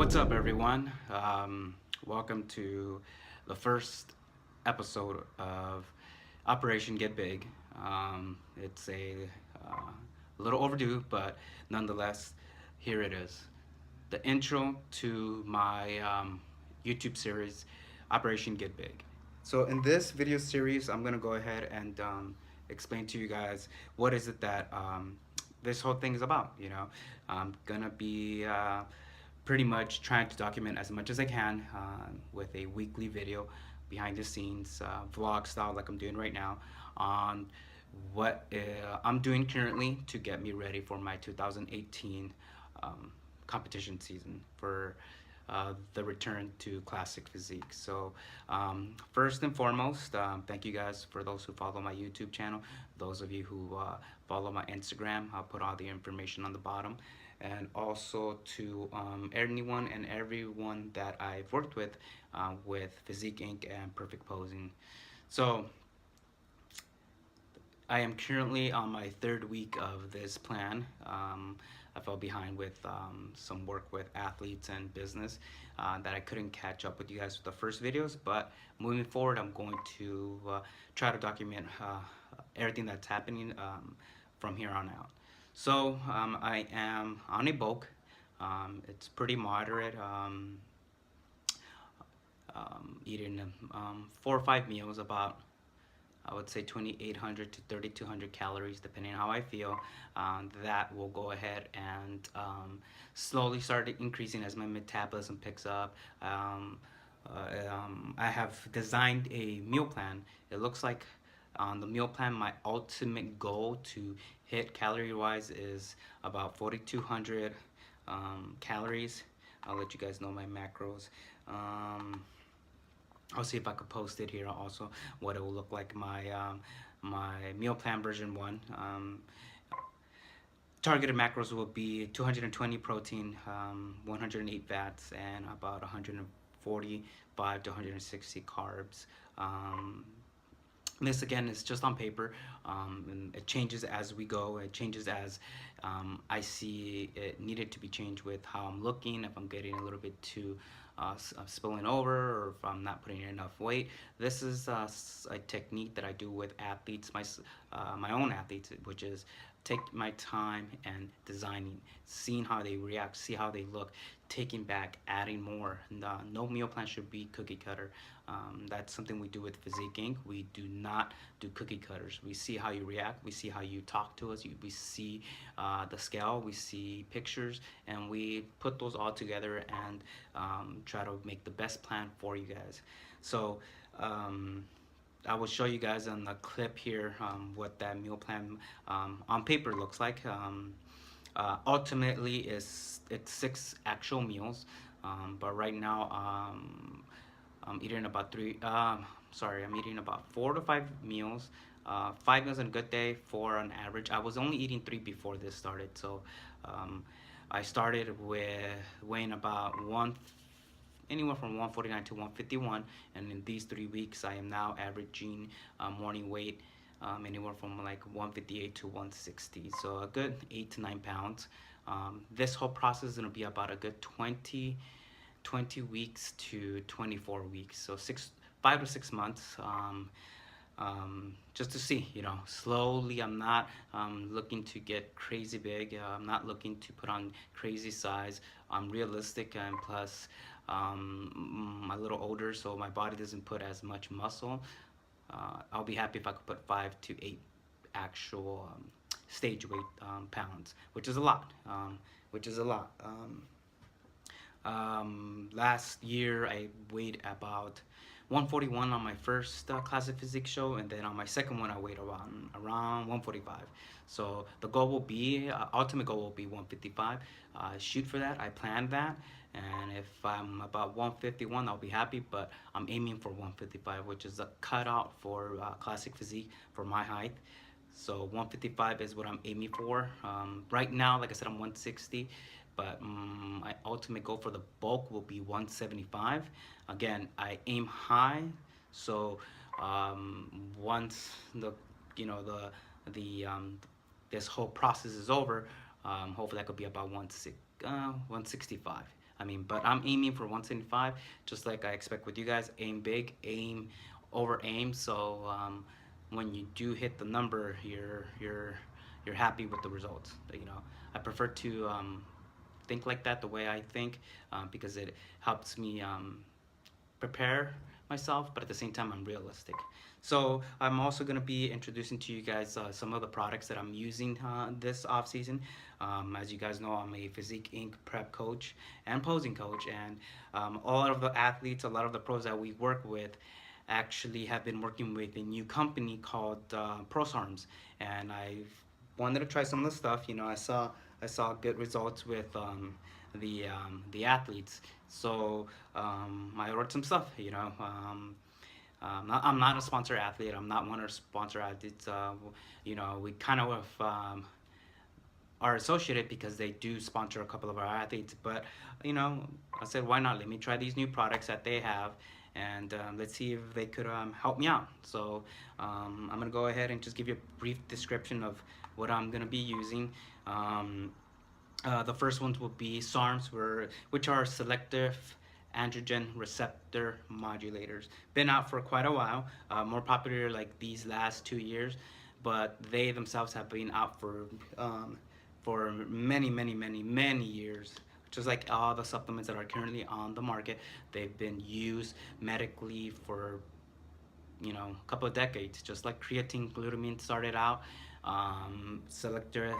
What's up, everyone? Welcome to the first episode of Operation Get Big. It's a little overdue, but nonetheless, here it is. The intro to my YouTube series, Operation Get Big. So in this video series, I'm gonna go ahead and explain to you guys what is it that this whole thing is about. I'm gonna be pretty much trying to document as much as I can with a weekly video behind the scenes vlog style like I'm doing right now on what I'm doing currently to get me ready for my 2018 competition season for the return to classic physique. So first and foremost, thank you guys for those who follow my YouTube channel, those of you who follow my Instagram. I'll put all the information on the bottom, and also to anyone and everyone that I've worked with Physique Inc. and Perfect Posing. So I am currently on my third week of this plan. I fell behind with some work with athletes and business that I couldn't catch up with you guys with the first videos, but moving forward I'm going to try to document everything that's happening from here on out. So I am on a bulk. It's pretty moderate, eating 4 or 5 meals, about I would say 2,800 to 3,200 calories, depending on how I feel. That will go ahead and slowly start increasing as my metabolism picks up. I have designed a meal plan. It looks like on the meal plan, my ultimate goal to hit calorie-wise is about 4,200 calories. I'll let you guys know my macros. I'll see if I could post it here also, what it will look like, my meal plan version 1. Targeted macros will be 220 protein, 108 fats, and about 145 to 160 carbs. This again is just on paper, and it changes as we go. It changes as I see it needed to be changed with how I'm looking, if I'm getting a little bit too spilling over, or if I'm not putting in enough weight. This is a technique that I do with athletes, my own athletes, which is take my time and designing, seeing how they react, see how they look, taking back, adding more. And, no meal plan should be cookie cutter. That's something we do with Physique Inc. We do not do cookie cutters. We see how you react, we see how you talk to us, we see the scale, we see pictures, and we put those all together and try to make the best plan for you guys. So I will show you guys on the clip here what that meal plan on paper looks like. Ultimately, it's 6 actual meals, but right now I'm eating about I'm eating about 4 to 5 meals. 5 meals on a good day, 4 on average. I was only eating 3 before this started, so I started with weighing about anywhere from 149 to 151, and in these 3 weeks I am now averaging morning weight anywhere from like 158 to 160, so a good 8 to 9 pounds. This whole process is going to be about a good 20 weeks to 24 weeks, so 5 to 6 months, just to see, slowly. I'm not looking to get crazy big. I'm not looking to put on crazy size. I'm realistic, and plus I'm a little older, so my body doesn't put as much muscle. I'll be happy if I could put 5 to 8 actual stage weight pounds, which is a lot. Last year I weighed about 141 on my first classic physique show, and then on my second one I weighed around 145. So the goal will be, ultimate goal will be 155. Shoot for that. I planned that, and if I'm about 151 I'll be happy, but I'm aiming for 155, which is a cutout for classic physique for my height. So 155 is what I'm aiming for. Right now, like I said, I'm 160, but my ultimate goal for the bulk will be 175. Again, I aim high, so once this whole process is over, hopefully that could be about 165. I mean, but I'm aiming for 175, just like I expect with you guys. Aim big, aim over aim. So when you do hit the number, you're happy with the results. You know, I prefer to think like that the way I think, because it helps me prepare myself, but at the same time, I'm realistic. So I'm also going to be introducing to you guys some of the products that I'm using this off season. As you guys know, I'm a Physique Inc. prep coach and posing coach, and all of the athletes, a lot of the pros that we work with, actually have been working with a new company called ProSarms, and I've wanted to try some of the stuff. You know, I saw good results with the athletes, so I ordered some stuff. You know, I'm not a sponsor athlete. I'm not one of the sponsor athletes. You know, we kind of are associated because they do sponsor a couple of our athletes. But you know, I said, why not? Let me try these new products that they have, and let's see if they could help me out. So I'm gonna go ahead and just give you a brief description of what I'm gonna be using. Um, the first ones will be SARMs, which are selective androgen receptor modulators. Been out for quite a while, more popular like these last 2 years, but they themselves have been out for many, many, many, many years. Just like all the supplements that are currently on the market, they've been used medically for a couple of decades. Just like creatine, glutamine started out, selective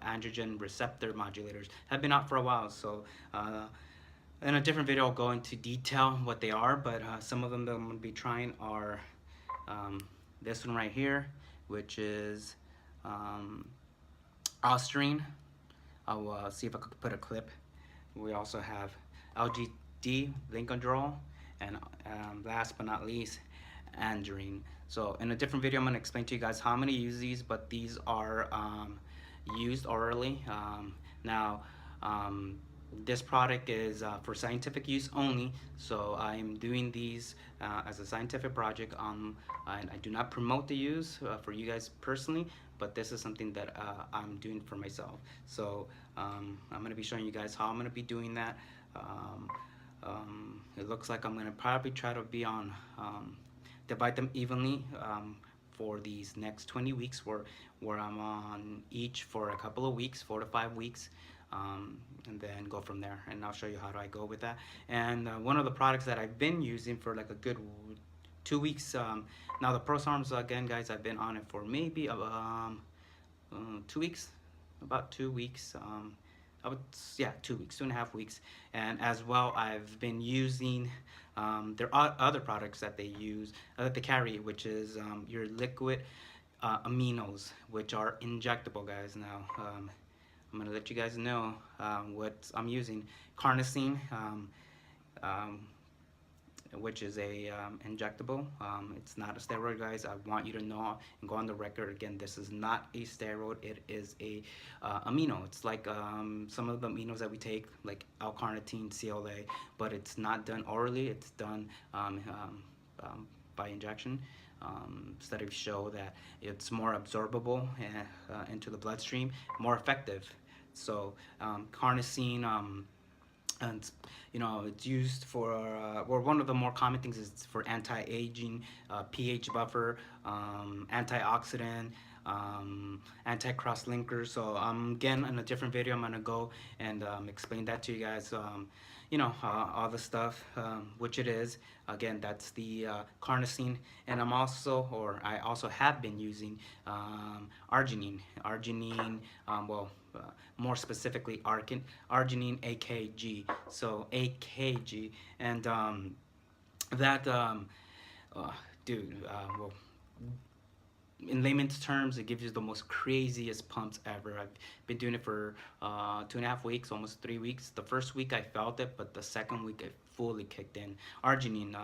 androgen receptor modulators have been out for a while. So in a different video, I'll go into detail what they are, but some of them that I'm going to be trying are um, this one right here, which is um, Osterine. I'll see if I could put a clip. We also have LGD, Lincondrol, and last but not least, Andrine. So in a different video, I'm going to explain to you guys how I'm going to use these, but these are used orally. Now, this product is for scientific use only, so I'm doing these as a scientific project. I do not promote the use for you guys personally, but this is something that I'm doing for myself. So I'm going to be showing you guys how I'm going to be doing that. It looks like I'm going to probably try to be on divide them evenly for these next 20 weeks, where I'm on each for a couple of weeks, 4 to 5 weeks, and then go from there. And I'll show you how do I go with that. And one of the products that I've been using for like a good 2 weeks. Now the ProSarms, again, guys, I've been on it for maybe 2 weeks, about 2 weeks. I would, yeah, 2 weeks, 2.5 weeks. And as well, I've been using there are other products that they use, that they carry, which is your liquid aminos, which are injectable, guys. Now, I'm gonna let you guys know what I'm using. Carnosine, um, which is a injectable. It's not a steroid, guys. I want you to know and go on the record again. This is not a steroid. It is a amino. It's like some of the aminos that we take, like L-carnitine, CLA, but it's not done orally. It's done by injection. Studies show that it's more absorbable into the bloodstream, more effective. So carnosine. And it's used for or one of the more common things is for anti-aging, pH buffer, antioxidant, anti-cross linker. So again, in a different video, I'm gonna go and explain that to you guys. All the stuff, which it is. Again, that's the carnosine, and I also have been using arginine. Arginine, more specifically, arginine AKG. So AKG, and that, dude, well, in layman's terms, it gives you the most craziest pumps ever. I've been doing it for 2.5 weeks, almost 3 weeks. The first week I felt it, but the second week it fully kicked in. Arginine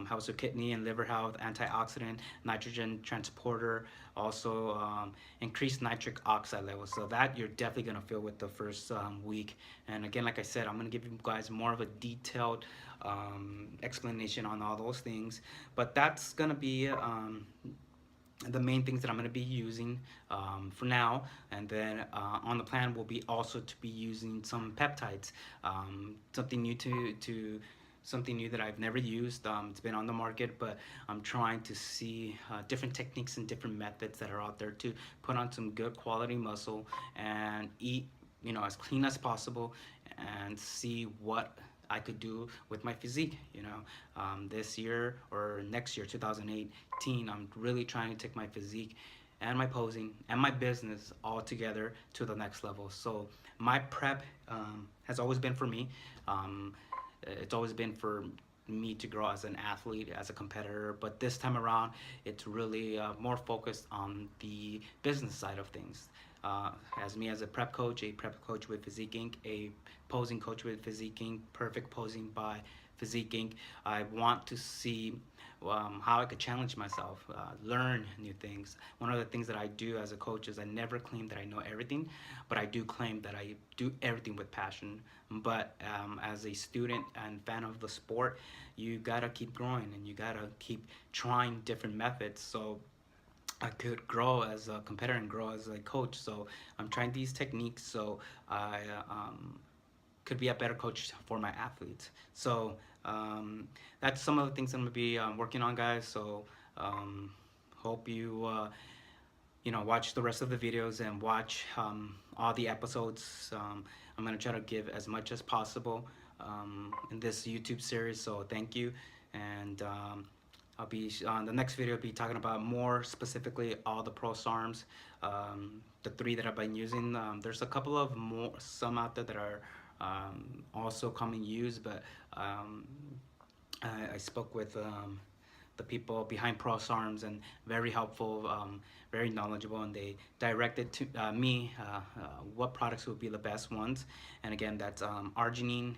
helps with kidney and liver health, antioxidant, nitrogen transporter, also increased nitric oxide levels. So that you're definitely gonna feel with the first week. And again, like I said, I'm gonna give you guys more of a detailed explanation on all those things. But that's gonna be the main things that I'm going to be using for now, and then on the plan will be also to be using some peptides, something new to something new that I've never used. It's been on the market, but I'm trying to see different techniques and different methods that are out there to put on some good quality muscle and eat, as clean as possible, and see what I could do with my physique. This year or next year, 2018, I'm really trying to take my physique and my posing and my business all together to the next level. So my prep has always been for me. It's always been for me to grow as an athlete, as a competitor, but this time around, it's really more focused on the business side of things. As me as a prep coach with Physique Inc., a posing coach with Physique Inc., perfect posing by Physique Inc., I want to see how I could challenge myself, learn new things. One of the things that I do as a coach is I never claim that I know everything, but I do claim that I do everything with passion. But as a student and fan of the sport, you gotta keep growing and you gotta keep trying different methods. So I could grow as a competitor and grow as a coach. So I'm trying these techniques so I could be a better coach for my athletes. So that's some of the things I'm gonna be working on, guys. So um, hope you watch the rest of the videos and watch all the episodes. I'm gonna try to give as much as possible in this YouTube series. So thank you, and I'll be on the next video. I'll be talking about more specifically all the pro SARMs, the three that I've been using. There's a couple of more, some out there that are also commonly used, but I spoke with the people behind Pro SARMs, and very helpful, very knowledgeable, and they directed to me what products would be the best ones. And again, that's arginine,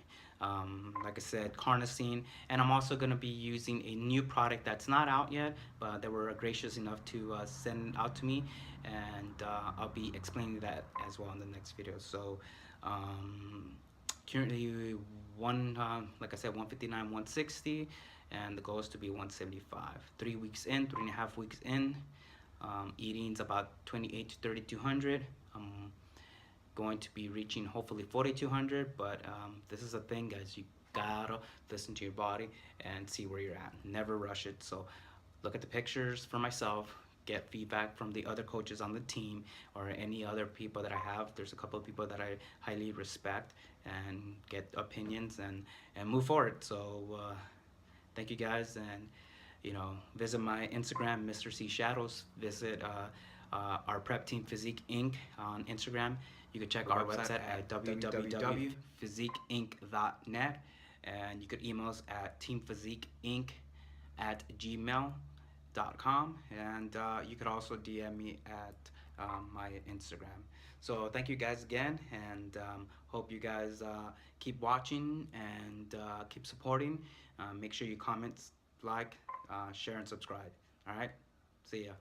like I said, carnosine, and I'm also going to be using a new product that's not out yet, but they were gracious enough to send out to me, and I'll be explaining that as well in the next video. So currently like I said, 159, 160, and the goal is to be 175. 3 weeks in, 3.5 weeks in. Eating's about 28 to 3200. I'm going to be reaching hopefully 4200, but this is a thing, guys. You gotta listen to your body and see where you're at. Never rush it. So look at the pictures for myself, get feedback from the other coaches on the team or any other people that I have. There's a couple of people that I highly respect, and get opinions and move forward. So thank you, guys, and visit my Instagram, Mr. C Shadows. Visit our prep team, Physique Inc. on Instagram. You can check our website at www.physiqueinc.net, and you could email us at teamphysiqueinc@gmail.com, and you could also DM me at my Instagram. So thank you, guys, again, and hope you guys keep watching and keep supporting. Make sure you comment, like, share, and subscribe. All right, see ya.